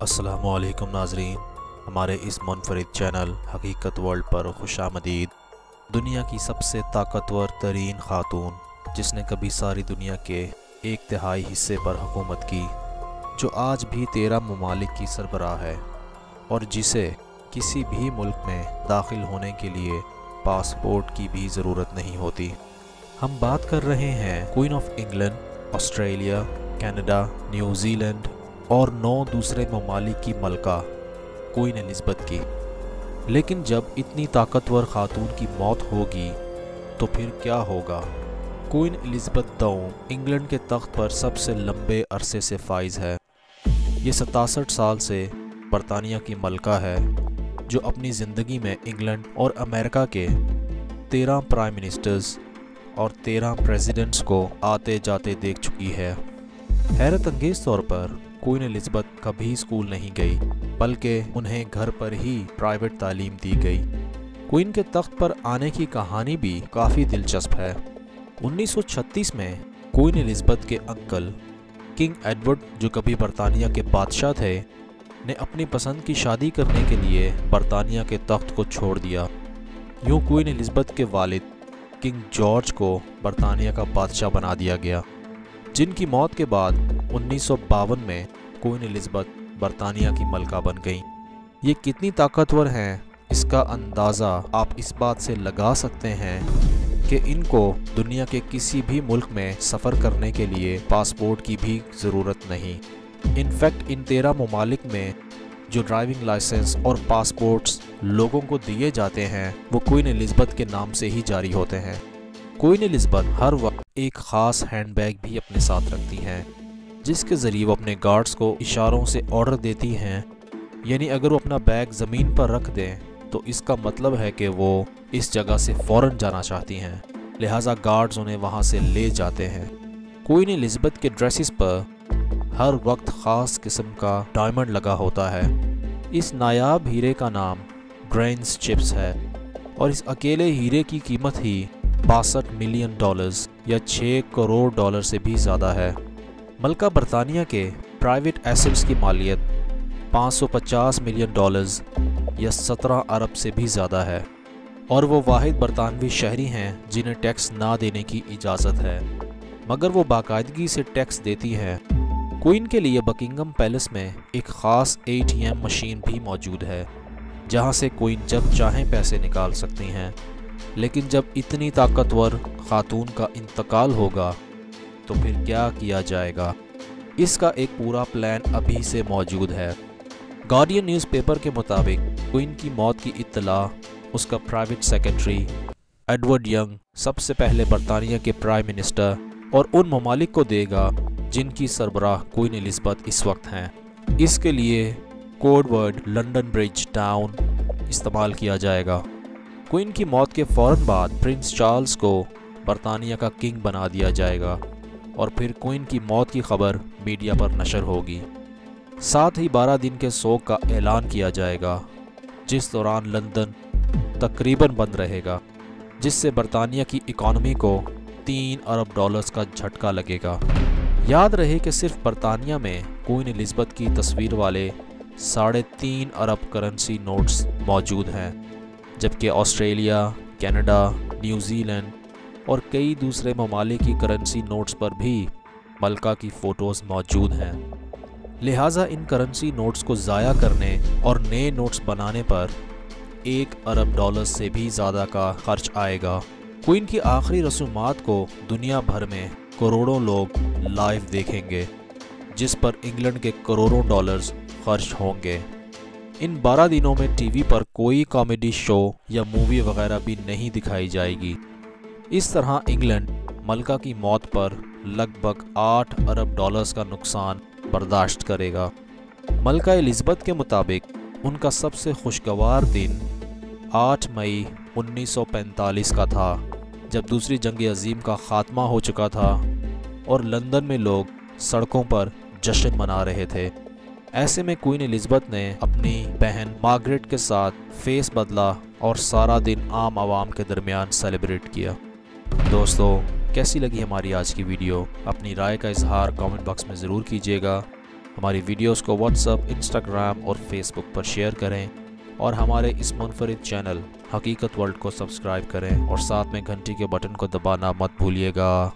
अस्सलामु अलैकुम नाजरीन, हमारे इस मुनफरिद चैनल हकीकत वर्ल्ड पर खुशामदीद। दुनिया की सबसे ताकतवर तरीन खातून, जिसने कभी सारी दुनिया के 1/3 हिस्से पर हुकूमत की, जो आज भी 13 ममालिक की सरबराह है और जिसे किसी भी मुल्क में दाखिल होने के लिए पासपोर्ट की भी ज़रूरत नहीं होती। हम बात कर रहे हैं queen of England, Australia, Canada, New Zealand और 9 दूसरे ममालिक की मलका क्वीन एलिज़ाबेथ की। लेकिन जब इतनी ताकतवर खातून की मौत होगी तो फिर क्या होगा? क्वीन एलिज़ाबेथ दाऊं इंग्लैंड के तख्त पर सबसे लंबे अरसे से फाइज है। ये 67 साल से बरतानिया की मलका है, जो अपनी ज़िंदगी में इंग्लैंड और अमेरिका के 13 प्राइम मिनिस्टर्स और 13 प्रेसिडेंट्स को आते जाते देख चुकी है। हैरत अंगेज़ तौर पर क्वीन एलिज़ाबेथ कभी स्कूल नहीं गई, बल्कि उन्हें घर पर ही प्राइवेट तालीम दी गई। क्वीन के तख्त पर आने की कहानी भी काफ़ी दिलचस्प है। 1936 में क्वीन एलिज़ाबेथ के अंकल किंग एडवर्ड, जो कभी बरतानिया के बादशाह थे, ने अपनी पसंद की शादी करने के लिए बरतानिया के तख्त को छोड़ दिया। यूँ क्वीन एलिज़ाबेथ के वालिद किंग जॉर्ज को बरतानिया का बादशाह बना दिया गया, जिनकी मौत के बाद 1952 में क्वीन एलिज़ाबेथ बरतानिया की मलका बन गईं। ये कितनी ताकतवर हैं, इसका अंदाज़ा आप इस बात से लगा सकते हैं कि इनको दुनिया के किसी भी मुल्क में सफ़र करने के लिए पासपोर्ट की भी ज़रूरत नहीं। इनफैक्ट इन 13 ममालिक में जो ड्राइविंग लाइसेंस और पासपोर्ट्स लोगों को दिए जाते हैं, वो क्वीन एलिज़ाबेथ के नाम से ही जारी होते हैं। क्वीन एलिज़ाबेथ हर वक्त एक ख़ास हैंडबैग भी अपने साथ रखती हैं, जिसके ज़रिए वो अपने गार्ड्स को इशारों से ऑर्डर देती हैं। यानी अगर वो अपना बैग ज़मीन पर रख दें तो इसका मतलब है कि वो इस जगह से फ़ौरन जाना चाहती हैं, लिहाजा गार्ड्स उन्हें वहाँ से ले जाते हैं। क्वीन एलिज़ाबेथ के ड्रेसेस पर हर वक्त ख़ास किस्म का डायमंड लगा होता है। इस नायाब हीरे का नाम ग्रेन्स चिप्स है और इस अकेले हीरे की कीमत ही $62 मिलियन या $6 करोड़ से भी ज़्यादा है। मलका बरतानिया के प्राइवेट एसेट्स की मालियत $550 मिलियन या 17 अरब से भी ज़्यादा है और वो वाहिद बरतानवी शहरी हैं जिन्हें टैक्स ना देने की इजाज़त है, मगर वो बाकायदगी से टैक्स देती हैं। क्वीन के लिए बकिंगम पैलेस में एक ख़ास ATM मशीन भी मौजूद है, जहाँ से क्वीन जब चाहें पैसे निकाल सकती हैं। लेकिन जब इतनी ताकतवर खातून का इंतकाल होगा तो फिर क्या किया जाएगा? इसका एक पूरा प्लान अभी से मौजूद है। गार्डियन न्यूज़पेपर के मुताबिक क्वीन की मौत की इत्तला उसका प्राइवेट सेक्रेटरी एडवर्ड यंग सबसे पहले बरतानिया के प्राइम मिनिस्टर और उन ममालिक को देगा जिनकी सरबराह क्वीन एलिज़ाबेथ इस वक्त हैं। इसके लिए code word London bridge town इस्तेमाल किया जाएगा। क्वीन की मौत के फ़ौरन बाद प्रिंस चार्ल्स को बरतानिया का किंग बना दिया जाएगा और फिर क्वीन की मौत की खबर मीडिया पर नशर होगी। साथ ही 12 दिन के शोक का ऐलान किया जाएगा, जिस दौरान लंदन तकरीबन बंद रहेगा, जिससे बरतानिया की इकॉनमी को $3 अरब का झटका लगेगा। याद रहे कि सिर्फ बरतानिया में क्वीन एलिज़ाबेथ की तस्वीर वाले 3.5 अरब करेंसी नोट्स मौजूद हैं, जबकि ऑस्ट्रेलिया, कनाडा, न्यूजीलैंड और कई दूसरे ममालिक की करेंसी नोट्स पर भी मलका की फ़ोटोज़ मौजूद हैं। लिहाजा इन करेंसी नोट्स को ज़ाया करने और नए नोट्स बनाने पर $1 अरब से भी ज़्यादा का खर्च आएगा। क्वीन की आखिरी रसूमात को दुनिया भर में करोड़ों लोग लाइव देखेंगे, जिस पर इंग्लैंड के करोड़ों डॉलर्स खर्च होंगे। इन 12 दिनों में टीवी पर कोई कॉमेडी शो या मूवी वगैरह भी नहीं दिखाई जाएगी। इस तरह इंग्लैंड मलका की मौत पर लगभग $8 अरब का नुकसान बर्दाश्त करेगा। मलका एलिज़ाबेथ के मुताबिक उनका सबसे खुशगवार दिन 8 मई 1945 का था, जब दूसरी जंग अज़ीम का ख़ात्मा हो चुका था और लंदन में लोग सड़कों पर जश्न मना रहे थे। ऐसे में क्वीन एलिज़ाबेथ ने अपनी बहन मार्गरेट के साथ फेस बदला और सारा दिन आम आवाम के दरमियान सेलिब्रेट किया। दोस्तों, कैसी लगी हमारी आज की वीडियो? अपनी राय का इजहार कमेंट बॉक्स में ज़रूर कीजिएगा। ہماری ویڈیوز کو واٹس ایپ، انسٹاگرام اور فیس بک پر شیئر کریں اور ہمارے اس منفرد چینل حقیقت ورلڈ کو سبسکرائب کریں اور ساتھ میں گھنٹی کے بٹن کو دبانا مت بھولیے گا۔